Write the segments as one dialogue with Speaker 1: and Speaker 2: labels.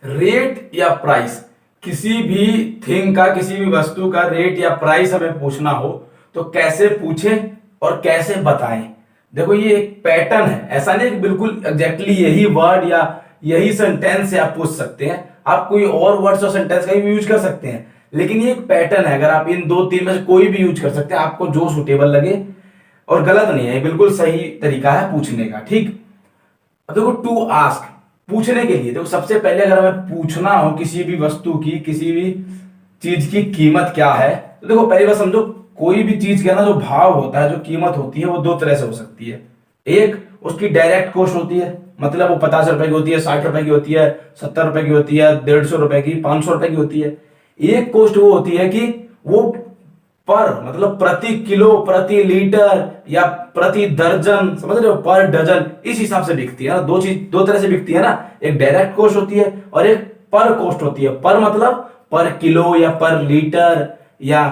Speaker 1: Rate या price, किसी भी थिंग का, किसी भी वस्तु का रेट या प्राइस हमें पूछना हो तो कैसे पूछें और कैसे बताएं। देखो ये एक पैटर्न है, ऐसा नहीं कि बिल्कुल एग्जैक्टली यही वर्ड या यही सेंटेंस से आप पूछ सकते हैं। आप कोई और वर्ड्स और सेंटेंस का भी यूज कर सकते हैं, लेकिन ये एक पैटर्न है। अगर आप इन दो तीन में से कोई भी यूज कर सकते हैं, आपको जो सुटेबल लगे, और गलत नहीं है, बिल्कुल सही तरीका है पूछने का। ठीक, अब देखो टू आस्क, पूछने के लिए। देखो सबसे पहले अगर हमें पूछना हो किसी भी वस्तु की, किसी भी चीज की कीमत क्या है, तो देखो पहली बात समझो, कोई भी चीज का ना जो भाव होता है, जो कीमत होती है, वो दो तरह से हो सकती है। एक उसकी डायरेक्ट कॉस्ट होती है, मतलब वो 50 रुपए की होती है, 60 रुपए की होती है, 70 रुपए की होती है, 150 रुपए की, 500 रुपए की होती है। एक कॉस्ट वो होती है कि वो पर, मतलब प्रति किलो, प्रति लीटर या प्रति दर्जन, समझ रहे हो, पर डजन, इस हिसाब से बिकती है ना। दो चीज दो तरह से बिकती है ना, एक डायरेक्ट कॉस्ट होती है और एक पर कॉस्ट होती है। पर मतलब पर किलो या पर लीटर या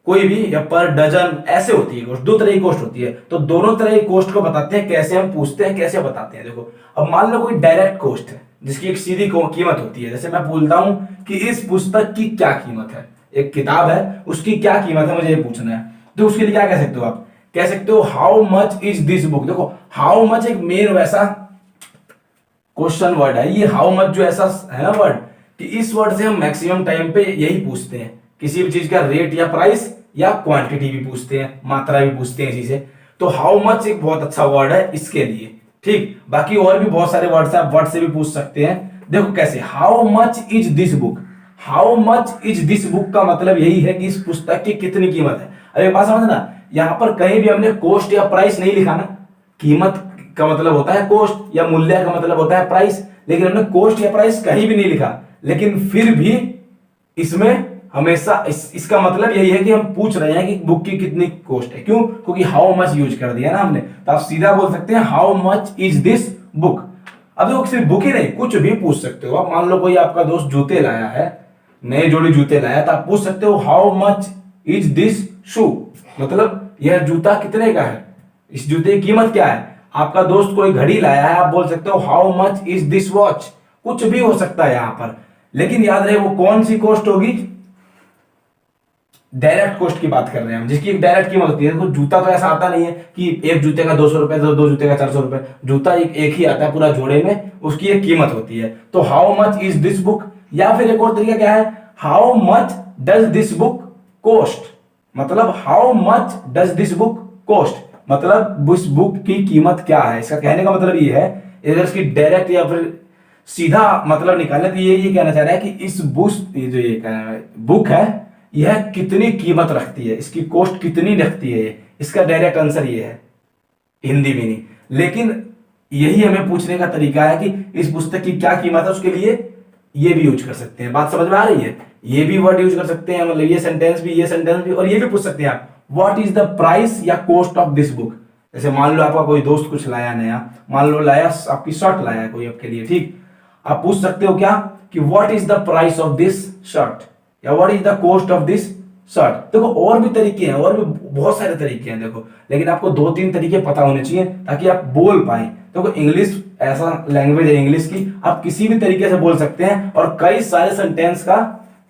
Speaker 1: कोई भी, या पर डजन, ऐसे होती है कॉस्ट। दो तरह की कॉस्ट होती है, तो दोनों तरह की कॉस्ट को बताते हैं, कैसे हम पूछते हैं, कैसे बताते हैं। देखो अब मान लो कोई डायरेक्ट कॉस्ट है जिसकी एक सीधी कीमत होती है, जैसे मैं बोलता हूं कि इस पुस्तक की क्या कीमत है, एक किताब है उसकी क्या कीमत है, मुझे ये पूछना है। तो उसके लिए क्या कह सकते हो आप, कह सकते हो how much is this book. देखो हाउ मच एक मेन वैसा क्वेश्चन वर्ड है, ये हाउ मच जो ऐसा है ना वर्ड, कि इस वर्ड से हम मैक्सिमम टाइम पे यही पूछते हैं, किसी भी चीज का रेट या प्राइस या क्वांटिटी भी पूछते हैं, मात्रा भी पूछते हैं इसी से। तो हाउ मच एक बहुत अच्छा वर्ड है इसके लिए। ठीक, बाकी और भी बहुत सारे वर्ड्स हैं, आप वर्ड से भी पूछ सकते हैं। देखो कैसे, how much is this book, how much is this book का मतलब यही है कि इस पुस्तक की कितनी कीमत है। अब एक बात समझना, यहां पर कहीं भी हमने कॉस्ट या प्राइस नहीं लिखा ना। कीमत का मतलब होता है कॉस्ट, या मूल्य का मतलब होता है प्राइस, लेकिन हमने कॉस्ट या प्राइस कहीं भी नहीं लिखा। लेकिन फिर भी इसमें हमेशा इसका मतलब यही है कि हम पूछ रहे हैं कि बुक की कितनी कॉस्ट है। क्यों? क्योंकि हाउ मच यूज कर दिया ना हमने, तो आप सीधा बोल सकते हैं how much is this book. अब देखो सिर्फ बुक ही नहीं, कुछ भी पूछ सकते हो आप। मान लो कोई आपका दोस्त जूते लाया है, नए जोड़ी जूते लाया, तो आप पूछ सकते हो हाउ मच इज दिस शू, मतलब यह जूता कितने का है, इस जूते की कीमत क्या है। आपका दोस्त कोई घड़ी लाया है, आप बोल सकते हो how much is this watch. कुछ भी हो सकता है यहां पर, लेकिन याद रहे वो कौन सी कॉस्ट होगी, डायरेक्ट कॉस्ट की बात कर रहे हैं हम, जिसकी एक डायरेक्ट कीमत होती है। देखो जूता तो ऐसा आता नहीं है कि एक जूते का 200 रुपए, तो दो जूते का 400 रुपए। जूता एक ही आता है पूरा जोड़े में, उसकी एक कीमत होती है। तो how much is this book, या फिर एक और तरीका क्या है, how much does this book cost, मतलब how much does this book cost, मतलब इस बुक की कीमत क्या है। इसका कहने का मतलब ये है, अगर इसकी डायरेक्ट या फिर सीधा मतलब निकाले तो ये कहना चाह रहा है कि इस बुक है, यह कितनी कीमत रखती है, इसकी कॉस्ट कितनी रखती है। इसका डायरेक्ट आंसर ये है, हिंदी में नहीं। लेकिन यही हमें पूछने का तरीका है कि इस पुस्तक की क्या कीमत है, उसके लिए ये भी यूज कर सकते हैं। बात समझ में आ रही है? ये भी वर्ड यूज कर सकते हैं, मतलब ये सेंटेंस भी, ये सेंटेंस भी, और ये भी पूछ सकते हैं आप व्हाट इज द प्राइस या कॉस्ट ऑफ दिस बुक। जैसे मान लो आपका कोई दोस्त कुछ लाया नया, मान लो लाया आपकी शर्ट लाया कोई आपके लिए, ठीक, आप पूछ सकते हो क्या कि what is the price of this shirt, या what is the cost of this shirt. देखो और भी तरीके हैं, और भी बहुत सारे तरीके हैं देखो, लेकिन आपको दो तीन तरीके पता होने चाहिए ताकि आप बोल पाए। देखो इंग्लिश ऐसा लैंग्वेज है इंग्लिश की, आप किसी भी तरीके से बोल सकते हैं और कई सारे सेंटेंस का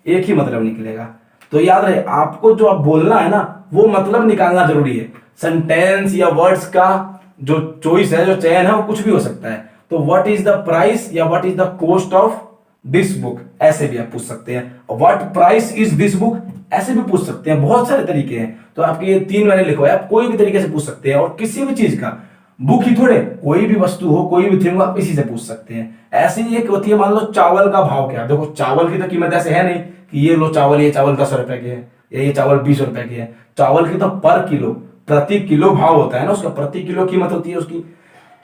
Speaker 1: एक ही मतलब निकलेगा। तो याद रहे, आपको जो आप बोलना है ना, वो मतलब निकालना जरूरी है। सेंटेंस या वर्ड्स का जो चॉइस है, जो चयन है, वो कुछ भी हो सकता है। तो व्हाट इज द प्राइस या what is the cost of this book, ऐसे भी आप पूछ सकते हैं। What price is this book, ऐसे भी पूछ सकते हैं। बहुत सारे तरीके हैं, तो आपके ये तीन मैंने लिखो है, आप कोई भी तरीके से पूछ सकते हैं। और किसी भी चीज का, बुक ही थोड़े, कोई भी वस्तु हो, कोई भी थिंग हो, आप इसी से पूछ सकते हैं। ऐसे ही एक होती है, मान लो चावल का भाव क्या है। देखो चावल की तो कीमत ऐसे है नहीं कि ये लो चावल, ये चावल 10 रुपए के है, या ये चावल 20 रुपए के है। चावल की तो पर किलो, प्रति किलो भाव होता है ना उसका, प्रति किलो कीमत होती है उसकी।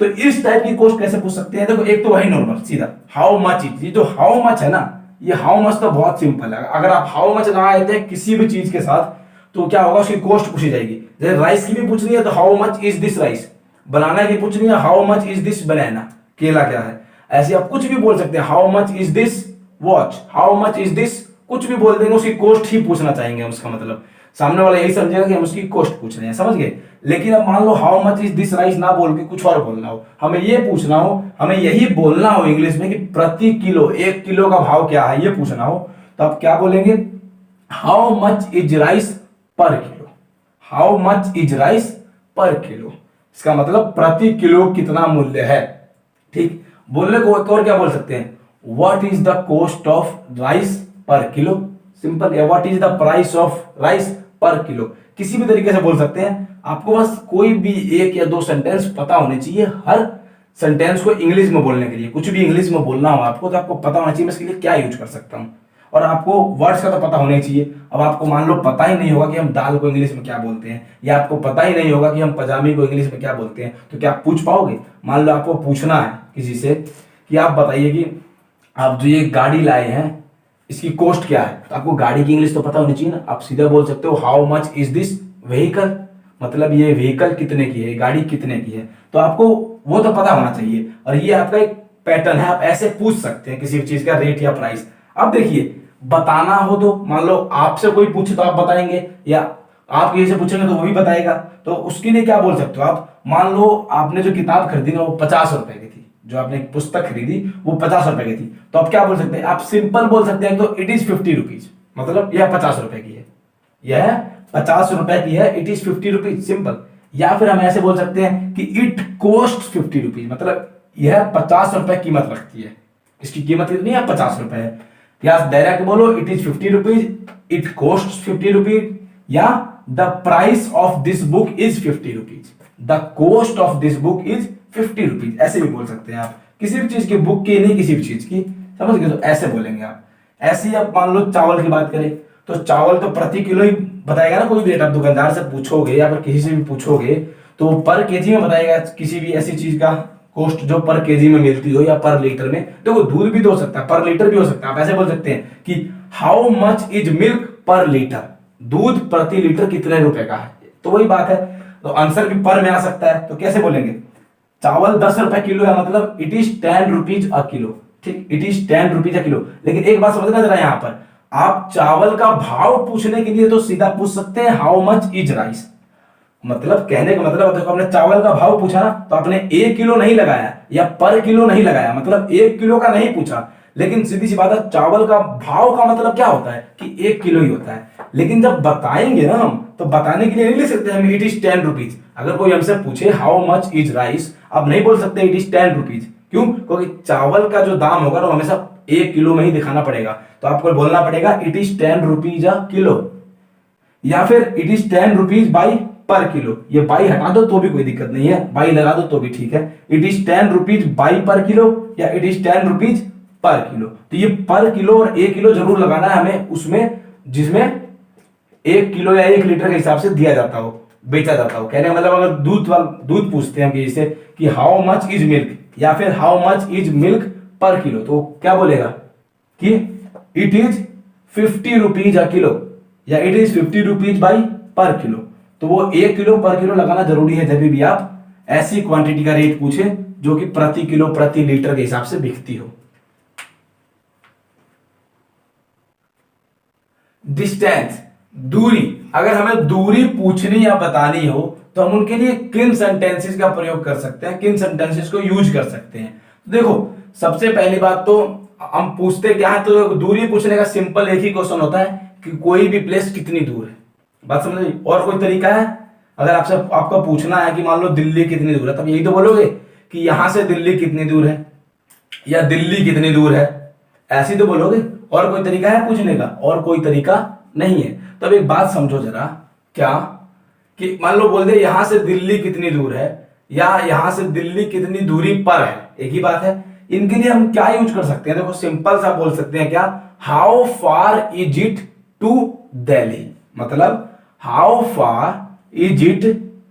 Speaker 1: तो इस टाइप की कॉस्ट कैसे पूछ सकते हैं? देखो एक तो वही नॉर्मल सीधा हाउ मच इज, ये जो हाउ मच है ना, ये हाउ मच तो बहुत सिंपल है। अगर आप हाउ मच लगा देते हैं किसी भी चीज के साथ, तो क्या होगा, उसकी कॉस्ट पूछी जाएगी। जैसे राइस की भी पूछनी है तो how much is this rice, banana की पूछनी है how much is this banana, केला क्या है। ऐसे आप कुछ भी बोल सकते हैं, how much is this watch, how much is this, कुछ भी बोल देंगे, उसकी कॉस्ट ही पूछना चाहेंगे हम, उसका मतलब। सामने वाला यही समझेगा कि हम उसकी कॉस्ट पूछ रहे हैं, समझ गए। लेकिन अब मान लो how much is this rice ना बोल के कुछ और बोलना हो, हमें ये पूछना हो, हमें यही बोलना हो इंग्लिश में कि प्रति किलो, 1 किलो का भाव क्या है, ये पूछना हो, तो आप क्या बोलेंगे, हाउ मच इज राइस पर kilo. How much is rice पर किलो, इसका मतलब प्रति किलो कितना मूल्य है। ठीक, बोलने को एक और क्या बोल सकते हैं, what is the cost of rice पर किलो, सिंपल है, what is the price of rice पर किलो, किसी भी तरीके से बोल सकते हैं। आपको बस कोई भी 1 या 2 सेंटेंस पता होने चाहिए हर सेंटेंस को इंग्लिश में बोलने के लिए। कुछ भी इंग्लिश में बोलना हो आपको तो आपको पता होना चाहिए मैं इसके लिए क्या यूज कर सकता हूं, और आपको वर्ड्स का तो पता होना ही चाहिए। अब आपको मान लो पता ही नहीं होगा कि हम दाल को इंग्लिश में क्या बोलते हैं, या आपको पता ही नहीं होगा कि हम पजामी को इंग्लिश में क्या बोलते हैं, तो क्या आप पूछ पाओगे। मान लो आपको पूछना है किसी से कि आप बताइए कि आप जो ये गाड़ी लाए हैं इसकी कॉस्ट क्या है, तो आपको गाड़ी की इंग्लिश तो पता होनी चाहिए ना। आप सीधा बोल सकते हो how much is this vehicle, मतलब ये व्हीकल कितने की है, गाड़ी कितने की है, तो आपको वो तो पता होना चाहिए। और ये आपका एक पैटर्न है, आप ऐसे पूछ सकते हैं किसी भी चीज का रेट या प्राइस। अब देखिए बताना हो तो मान लो आपसे कोई पूछे तो आप बताएंगे, या आप किसी से पूछेंगे तो वो भी बताएगा, तो उसके लिए क्या बोल सकते हो आप, मान लो आपने जो किताब खरीदी ना वो 50 रुपए की थी, जो आपने पुस्तक खरीदी वो 50 रुपए की थी, तो आप क्या बोल सकते हैं, आप सिंपल बोल सकते हैं तो इट इज 50 रुपीज, मतलब यह 50 रुपए की है, यह 50 रुपए की है, इट इज 50 रुपीज, सिंपल। या फिर हम ऐसे बोल सकते हैं कि इट कॉस्ट 50 रुपीज, मतलब यह 50 रुपए कीमत रखती है, इसकी कीमत कितनी है, 50 रुपए है। या डायरेक्ट बोलो it is 50 rupees, it cost 50 rupees, या the price of this book is 50 rupees, the cost of this book is 50 rupees, ऐसे भी बोल सकते हैं आप, किसी भी चीज की, बुक की नहीं किसी भी चीज की, समझ गए, तो ऐसे बोलेंगे आप। ऐसे ही आप मान लो चावल की बात करें तो चावल तो प्रति किलो ही बताएगा ना कोई भी रेट, आप दुकानदार से पूछोगे या फिर किसी से भी पूछोगे तो पर केजी में बताएगा किसी भी ऐसी चीज का कॉस्ट जो पर केजी में मिलती हो या पर लीटर में। देखो दूध भी तो हो सकता है, पर लीटर भी हो सकता है, आप ऐसे बोल सकते हैं कि हाउ मच इज मिल्क पर लीटर, दूध प्रति लीटर कितने रुपए का है, तो वही बात है, तो आंसर भी पर में आ सकता है। तो कैसे बोलेंगे, चावल 10 रुपए किलो है, मतलब it is 10 rupees a kilo, ठीक, it is 10 rupees a kilo. लेकिन एक बात समझना जरा, यहां पर आप चावल का भाव पूछने के लिए तो सीधा पूछ सकते हैं हाउ मच इज राइस, मतलब कहने का मतलब देखो आपने चावल का भाव पूछा ना तो आपने 1 किलो नहीं लगाया या पर किलो नहीं लगाया, मतलब 1 किलो का नहीं पूछा। लेकिन सीधी सी बात है चावल का भाव का मतलब क्या होता है कि 1 किलो ही होता है। लेकिन जब बताएंगे ना हम तो बताने के लिए नहीं लिख सकते हम इट इज 10 रुपीज। अगर कोई हमसे पूछे हाउ मच इज राइस, आप नहीं बोल सकते इट इज 10 रुपीज, क्यों, क्योंकि चावल का जो दाम होगा वो हमेशा 1 किलो में ही दिखाना पड़ेगा, तो आपको बोलना पड़ेगा it is 10 rupees a kilo, या फिर इट इज 10 रुपीज बाई पर किलो। ये बाई हटा दो तो भी कोई दिक्कत नहीं है, बाई लगा दो तो भी ठीक है। इट इज 10 रुपीज बाई पर किलो या it is 10 rupees per kilo. तो ये पर किलो और 1 किलो जरूर लगाना है हमें उसमें जिसमें 1 किलो या 1 लीटर के हिसाब से दिया जाता हो, बेचा जाता हो। कहने का मतलब अगर दूध पूछते हैं हम किसी से कि हाउ मच इज मिल्क या फिर हाउ मच इज मिल्क पर किलो, तो क्या बोलेगा कि it is 50 rupees a kilo या इट इज 50 रुपीज बाई पर किलो। तो वो 1 किलो पर किलो लगाना जरूरी है जब भी आप ऐसी क्वांटिटी का रेट पूछे जो कि प्रति किलो प्रति लीटर के हिसाब से बिकती हो। डिस्टेंस, दूरी, अगर हमें दूरी पूछनी या बतानी हो तो हम उनके लिए किन सेंटेंसेस का प्रयोग कर सकते हैं, किन सेंटेंसेस को यूज कर सकते हैं। देखो सबसे पहली बात तो हम पूछते क्या है, तो दूरी पूछने का सिंपल एक ही क्वेश्चन होता है कि कोई भी प्लेस कितनी दूर है, बात समझ ली। और कोई तरीका है, अगर आपसे आपको पूछना है कि मान लो दिल्ली कितनी दूर है, तब यही तो बोलोगे कि यहां से दिल्ली कितनी दूर है या दिल्ली कितनी दूर है, ऐसी तो बोलोगे। और कोई तरीका है पूछने का? और कोई तरीका नहीं है। तब एक बात समझो जरा, क्या कि मान लो बोल दे यहां से दिल्ली कितनी दूर है या यहां से दिल्ली कितनी दूरी पर है, एक ही बात है। इनके लिए हम क्या यूज कर सकते हैं, देखो सिंपल सा बोल सकते हैं क्या, how far is it to Delhi, मतलब how far is it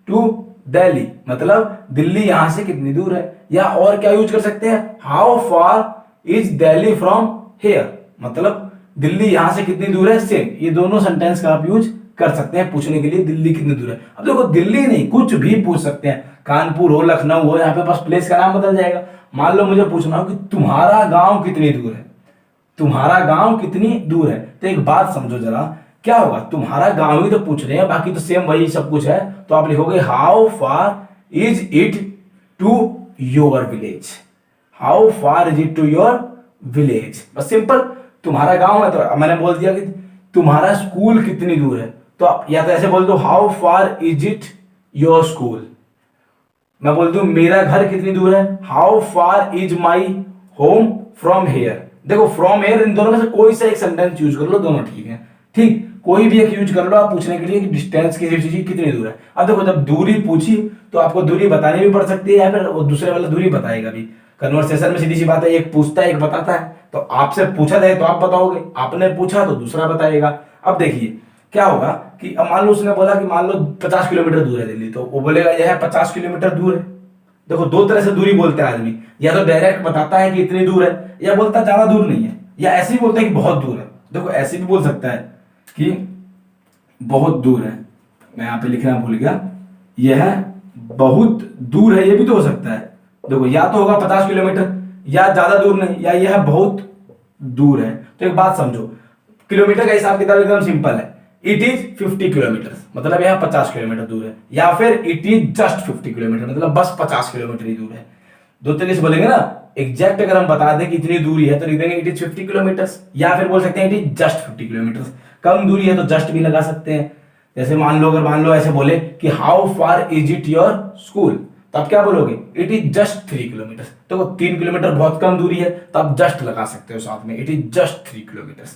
Speaker 1: to Delhi, मतलब दिल्ली यहां से कितनी दूर है। या और क्या यूज कर सकते हैं, how far is Delhi from here, मतलब दिल्ली यहां से कितनी दूर है, सेम। ये दोनों सेंटेंस का आप यूज कर सकते हैं पूछने के लिए दिल्ली कितनी दूर है। अब देखो दिल्ली नहीं कुछ भी पूछ सकते हैं, कानपुर हो, लखनऊ हो, यहाँ पे बस प्लेस का नाम बदल जाएगा। मान लो मुझे पूछना हो कि तुम्हारा गांव कितनी दूर है, तुम्हारा गांव कितनी दूर है, तो एक बात समझो जरा, क्या होगा, तुम्हारा गांव ही तो पूछ रहे हैं, बाकी तो सेम वही सब कुछ है। तो आप लिखोगे how far is it to your village, how far is it to your village, बस सिंपल। तुम्हारा गांव है तो मैंने बोल दिया कि तुम्हारा स्कूल कितनी दूर है, तो आप या तो ऐसे बोल दो how far is it your school. मैं बोल दूं मेरा घर कितनी दूर है, how far is my home from here. देखो फ्रॉम हेयर इन दोनों में से कोई सा एक सेंटेंस यूज कर लो, दोनों ठीक है, ठीक, कोई भी एक यूज कर लो आप पूछने के लिए कि डिस्टेंस किसी चीज की कितनी दूर है। अब देखो जब दूरी पूछी तो आपको दूरी बतानी भी पड़ सकती है, या फिर वो दूसरे वाला दूरी बताएगा भी। कन्वर्सेशन में सीधी सी बात है, एक पूछता है एक बताता है, तो आपसे पूछा जाए तो आप बताओगे, आपने पूछा तो दूसरा बताएगा। अब देखिए क्या होगा कि अब मान लो उसने बोला कि मान लो 50 किलोमीटर दूर है दिल्ली, तो वो बोलेगा यह 50 किलोमीटर दूर है। देखो दो तरह से दूरी बोलते हैं आदमी, या तो डायरेक्ट बताता है कि इतनी दूर है, या बोलता है ज्यादा दूर नहीं है, या ऐसे ही बोलता है कि बहुत दूर है। देखो ऐसे भी बोल सकता है कि बहुत दूर है, मैं यहाँ पे लिखना भूल गया, यह बहुत दूर है, ये भी तो हो सकता है। देखो या तो होगा 50 किलोमीटर, या ज्यादा दूर नहीं, या यह बहुत दूर है। तो एक बात समझो, किलोमीटर का हिसाब किताब एकदम सिंपल है, इट इज 50 किलोमीटर मतलब यह 50 किलोमीटर दूर है, या फिर इट इज जस्ट 50 किलोमीटर मतलब बस 50 किलोमीटर ही दूर है। दो तरीके से बोलेंगे ना, एग्जैक्ट अगर हम बता दें कि इतनी दूरी है तो लिख देंगे इट इज 50 किलोमीटर, या फिर बोल सकते हैं इट इज जस्ट 50 किलोमीटर। कम दूरी है तो जस्ट भी लगा सकते हैं। जैसे अगर मान लो ऐसे बोले कि how far is it your school, तो आप क्या बोलोगे, इट इज जस्ट 3 किलोमीटर। तो 3 किलोमीटर बहुत कम दूरी है, तो आप जस्ट लगा सकते हो साथ में, इट इज जस्ट 3 किलोमीटर।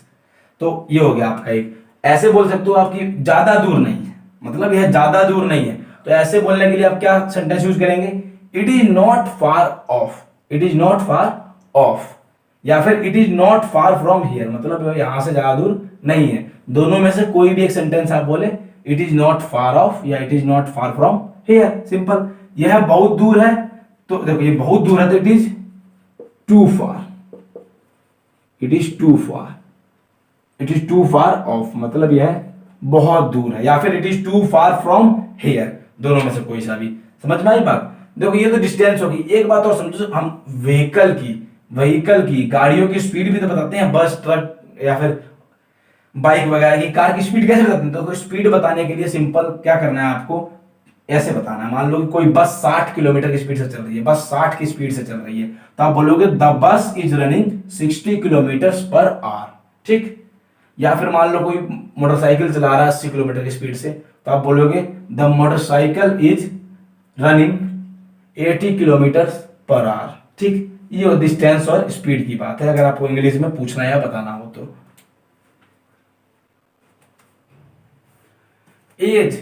Speaker 1: तो ये हो गया आपका एक। ऐसे बोल सकते हो आपकी ज्यादा दूर नहीं है, मतलब यह ज्यादा दूर नहीं है, तो ऐसे बोलने के लिए आप क्या सेंटेंस यूज करेंगे, it is not far of, it is not far off, या फिर it is not far from here, मतलब यहां से ज्यादा दूर नहीं है। दोनों में से कोई भी एक सेंटेंस आप बोले, it is not far off या it is not far from here, simple. यह बहुत दूर है, तो देखो ये बहुत दूर है तो it is too far, it is too far, it is too far off मतलब यह बहुत दूर है, या फिर it is too far from here, दोनों में से कोई सा भी। समझ में आई बात। देखो ये तो डिस्टेंस होगी। एक बात और समझो, हम व्हीकल की गाड़ियों की स्पीड भी तो बताते हैं, बस ट्रक या फिर बाइक वगैरह की, कार की स्पीड कैसे बताते हैं। तो स्पीड बताने के लिए सिंपल क्या करना है आपको, ऐसे बताना है। मान लो कि कोई बस 60 किलोमीटर की स्पीड से चल रही है, बस 60 की स्पीड से चल रही है, तो आप बोलोगे the bus is running 60 kilometre per hour, ठीक। या फिर मान लो कोई मोटरसाइकिल चला रहा है 80 किलोमीटर की स्पीड से, तो आप बोलोगे the motorcycle is running 80 kilometre per hour, ठीक। ये डिस्टेंस और स्पीड की बात है, अगर आपको इंग्लिश में पूछना या बताना हो तो। एज,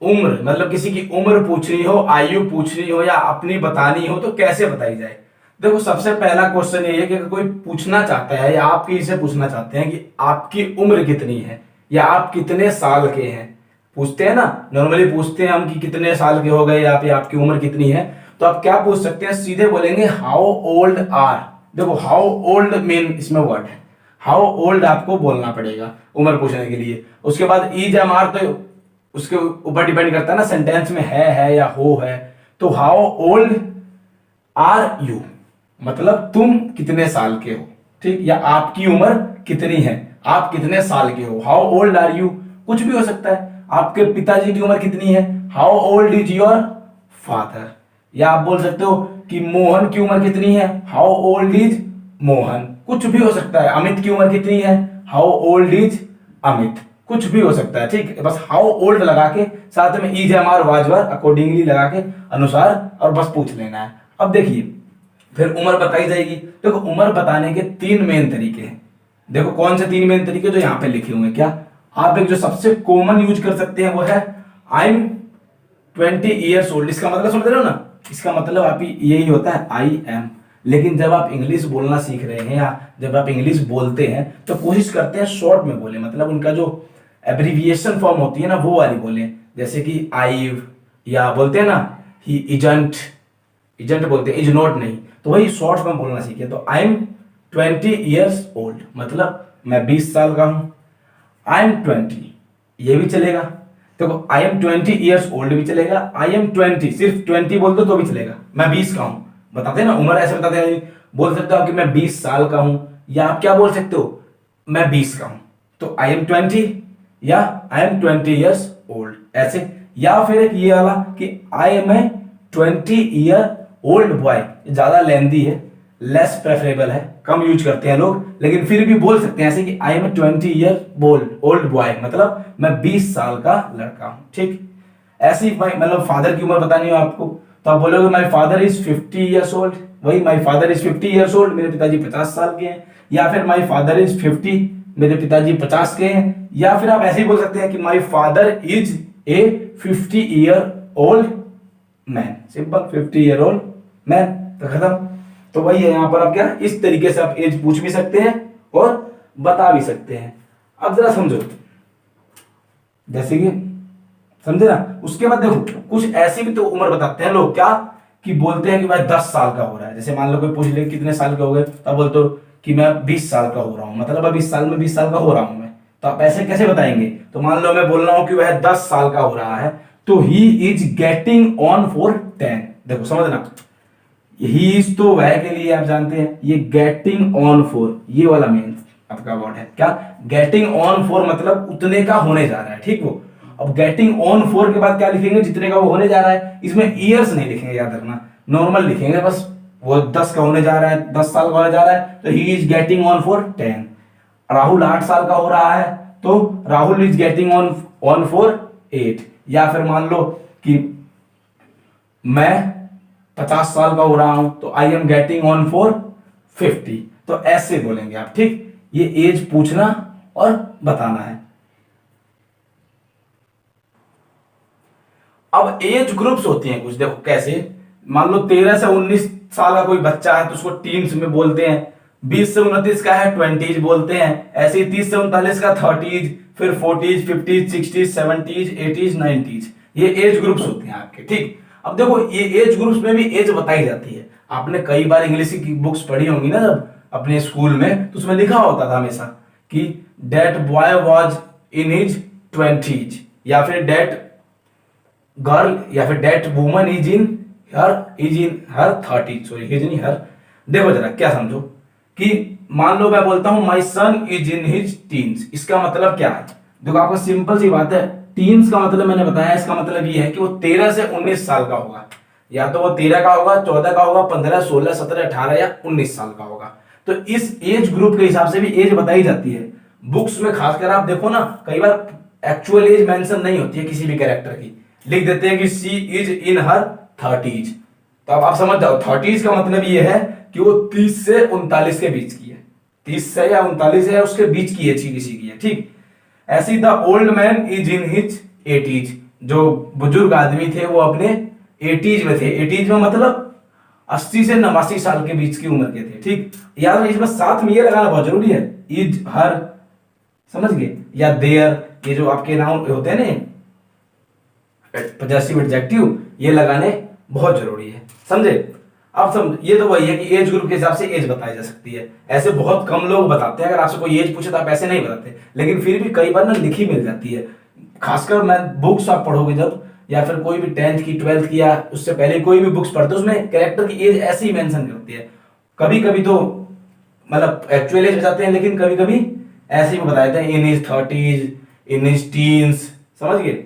Speaker 1: उम्र, मतलब किसी की उम्र पूछनी हो, आयु पूछनी हो या अपनी बतानी हो तो कैसे बताई जाए। देखो सबसे पहला क्वेश्चन ये है कि अगर कोई पूछना चाहता है या आप किसी से पूछना चाहते हैं कि आपकी उम्र कितनी है या आप कितने साल के हैं, पूछते हैं ना, नॉर्मली पूछते हैं हम कि कितने साल के हो गए या फिर आपकी उम्र कितनी है, तो आप क्या पूछ सकते हैं, सीधे बोलेंगे हाउ ओल्ड आर। देखो हाउ ओल्ड मेन इसमें वर्ड है, हाउ ओल्ड आपको बोलना पड़ेगा उम्र पूछने के लिए। उसके बाद इज एम आर, तो उसके ऊपर डिपेंड करता है ना, सेंटेंस में है या हो है। तो हाउ ओल्ड आर यू मतलब तुम कितने साल के हो, ठीक, या आपकी उम्र कितनी है, आप कितने साल के हो। हाउ ओल्ड आर यू कुछ भी हो सकता है। आपके पिताजी की उम्र कितनी है, how old is your father. या आप बोल सकते हो कि मोहन की उम्र कितनी है, हाउ ओल्ड इज मोहन, कुछ भी हो सकता है। अमित की उम्र कितनी है, हाउ ओल्ड इज अमित, कुछ भी हो सकता है, ठीक। बस हाउ ओल्ड लगा के साथ में इज एम आर वाजवर अकॉर्डिंगली लगा के अनुसार और बस पूछ लेना है। अब देखिए फिर उम्र बताई जाएगी। देखो उम्र बताने के 3 मेन तरीके हैं। देखो कौन से 3 मेन तरीके जो यहाँ पे लिखे हुए हैं, क्या आप एक जो सबसे कॉमन यूज कर सकते हैं वो है आई एम 20 ईयर्स ओल्ड। इसका मतलब समझ रहे हो ना, इसका मतलब आप यही होता है आई एम। लेकिन जब आप इंग्लिश बोलना सीख रहे हैं या जब आप इंग्लिश बोलते हैं तो कोशिश करते हैं शॉर्ट में बोले, मतलब उनका जो एब्रीविएशन फॉर्म होती है ना वो वाली बोले, जैसे कि आई, या बोलते हैं ना ही इजंट, इजंट बोलते हैं, इज नॉट नहीं, तो वही शॉर्ट में बोलना सीखे। तो आई एम 20 ईयर्स ओल्ड मतलब मैं 20 साल का हूं। आई एम 20 ये भी चलेगा, देखो आई एम 20 ईयर्स ओल्ड भी चलेगा, आई एम 20 सिर्फ 20 बोल दो तो भी चलेगा, मैं 20 का हूं। बताते ना उम्र ऐसे बताते हैं, बोल सकते हो कि मैं 20 साल का हूं, या आप क्या बोल सकते हो मैं 20 का हूं। तो आई एम 20 या आई एम 20 ईयर्स ओल्ड, ऐसे। या फिर एक ये वाला कि I am a 20 year old boy, ज्यादा लेंदी है, लेस प्रेफरेबल है, कम यूज करते हैं लोग, लेकिन फिर भी बोल सकते हैं ऐसे कि I am a 20 year old boy, मतलब मैं 20 साल का लड़का हूं, ठीक। ऐसे ही मतलब फादर की उम्र बतानी हो आपको, तो आप बोलोगे my father is 50 years old, वही my father is 50 years old, मेरे पिताजी 50 साल के हैं। या फिर माय फादर इज 50, मेरे पिताजी 50 के हैं। या फिर आप ऐसे ही बोल सकते हैं कि my father is a 50 year old man, simple, 50 year old man, तो खत्म। तो वही है, यहां पर आप क्या इस तरीके से आप एज पूछ भी सकते हैं और बता भी सकते हैं। अब जरा समझो, जैसे कि समझे ना। उसके बाद देखो कुछ ऐसी भी तो उम्र बताते हैं लोग, क्या कि बोलते हैं कि भाई 10 साल का हो रहा है। जैसे मान लो कोई पूछ ले कितने साल के हो गए, तब बोलते हो कि मैं 20 साल का हो रहा हूं, मतलब अब इस साल में 20 साल का हो रहा हूं मैं। तो आप ऐसे कैसे बताएंगे? तो मान लो मैं बोल रहा हूं कि वह 10 साल का हो रहा है, तो he is getting on for 10। देखो समझना, ही इज तो वह के लिए आप जानते हैं, ये गेटिंग ऑन फॉर ये वाला मेन आपका वर्ड है, क्या गेटिंग ऑन फॉर मतलब उतने का होने जा रहा है, ठीक। वो अब गेटिंग ऑन फॉर के बाद क्या लिखेंगे? जितने का वो होने जा रहा है। इसमें ईयर्स नहीं लिखेंगे, याद रखना, नॉर्मल लिखेंगे बस। वो 10 का होने जा रहा है, 10 साल का होने जा रहा है, तो he is getting on for 10। Rahul 8 साल का हो रहा है, तो Rahul is getting on for 8। या फिर मान लो कि मैं 50 साल का हो रहा हूं, तो I am getting on for 50। तो ऐसे बोलेंगे आप, ठीक। ये एज पूछना और बताना है। अब एज ग्रुप्स होती हैं कुछ, देखो कैसे। मान लो 13 से 19 साल का कोई बच्चा है तो उसको टीन्स में बोलते हैं। 20 से 29 का है 20s बोलते हैं। ऐसे ही 30 से 39 का 30s, फिर 40s, 50s, 60s, 70s, 80s, 90s। ये एज ग्रुप्स होते हैं आपके, ठीक। अब देखो ये एज ग्रुप्स में भी एज बताई जाती है। आपने कई बार इंग्लिश की बुक्स पढ़ी होंगी ना जब अपने स्कूल में, तो उसमें लिखा होता था हमेशा कि that boy was in his 20s, या फिर दैट गर्ल, या फिर that woman is in her 30, sorry is in her. देखो जरा क्या समझो कि मान लो मैं बोलता हूं my son is in his teens, इसका मतलब क्या है? देखो आपको सिंपल सी बात है, टीन्स का मतलब मैंने बताया, इसका मतलब ये है कि वो 13 से 19 साल का होगा। या तो वो 13 का होगा, 14 का होगा, 15, 16, 17, 18 या 19 साल का होगा। तो इस एज ग्रुप के हिसाब से भी एज बताई जाती है बुक्स में। खासकर आप देखो ना, कई बार एक्चुअल एज मेंशन नहीं होती है किसी भी कैरेक्टर की, लिख देते हैं कि सी इज इन हर 30s। तो अब आप समझ जाओ 30s का मतलब ये है कि वो 30 से 39 के बीच की है, 30 से या 39 है उसके बीच की है, किसी की है, ठीक। ऐसी the old man is in his 80s, जो बुजुर्ग आदमी थे वो अपने 80s में थे। 80s में मतलब 80 से 89 साल के बीच की उम्र के थे, ठीक। याद रखिए, इसमें साथ में ये लगाना बहुत जरूरी है, इज हर, समझ गए, या देयर, ये जो आपके नाउन होते हैं ना पॉजेसिव एडजेक्टिव, ये लगाने बहुत जरूरी है, समझे। अब समझ, ये तो वही है कि एज ग्रुप के हिसाब से एज बताई जा सकती है। ऐसे बहुत कम लोग बताते हैं, अगर आपसे कोई एज पूछे तो आप ऐसे नहीं बताते, लेकिन फिर भी कई बार ना लिखी मिल जाती है। खासकर मैं बुक्स आप पढ़ोगे जब, या फिर कोई भी 10th की 12th की या उससे पहले कोई भी बुक्स पढ़ते हो, उसमें कैरेक्टर की एज ऐसे ही मेंशन करती है। कभी कभी तो मतलब एक्चुअल एज बताते हैं, लेकिन कभी कभी ऐसे ही बता देते हैं in his 30s, in his teens, समझ गए।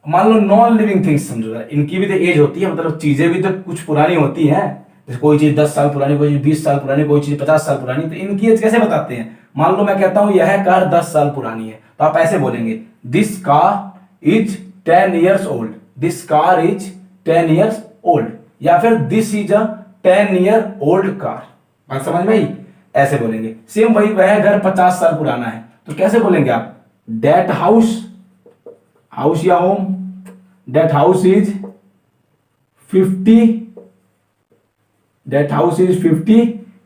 Speaker 1: मान लो नॉन लिविंग थिंग्स समझो जरा, इनकी भी तो एज होती है, मतलब चीजें भी तो कुछ पुरानी होती हैं। जैसे कोई चीज 10 साल पुरानी, कोई चीज 20 साल पुरानी, कोई चीज 50 साल पुरानी, तो इनकी एज कैसे बताते हैं? मान लो मैं कहता हूं यह कार 10 साल पुरानी है, तो आप ऐसे बोलेंगे this car is 10 years old, this car is 10 years old, या फिर this is a 10 year old car. बात समझ में आई? ऐसे बोलेंगे। सेम वही, वह घर 50 साल पुराना है, तो कैसे बोलेंगे आप? दैट हाउस, हाउस या home, that house is 50, that house is 50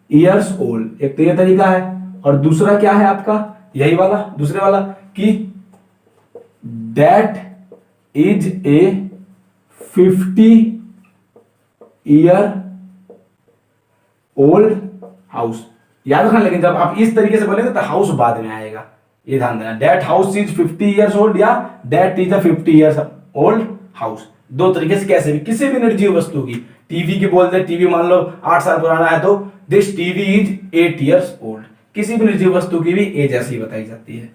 Speaker 1: years old. एक तो ये तरीका है, और दूसरा क्या है आपका, यही वाला, दूसरे वाला कि that is a 50 year old house. याद रखना, लेकिन जब आप इस तरीके से बोलेंगे तो हाउस बाद में आएगा, ये ध्यान देना। That house is 50 years old या that is a 50 years old house. दो तरीके से कैसे भी, किसी भी निर्जीव वस्तु की, टीवी की बोलते हैं, टीवी मान लो 8 साल पुराना है तो this TV is 8 years old. किसी भी निर्जीव वस्तु की भी एज ऐसी बताई जाती है।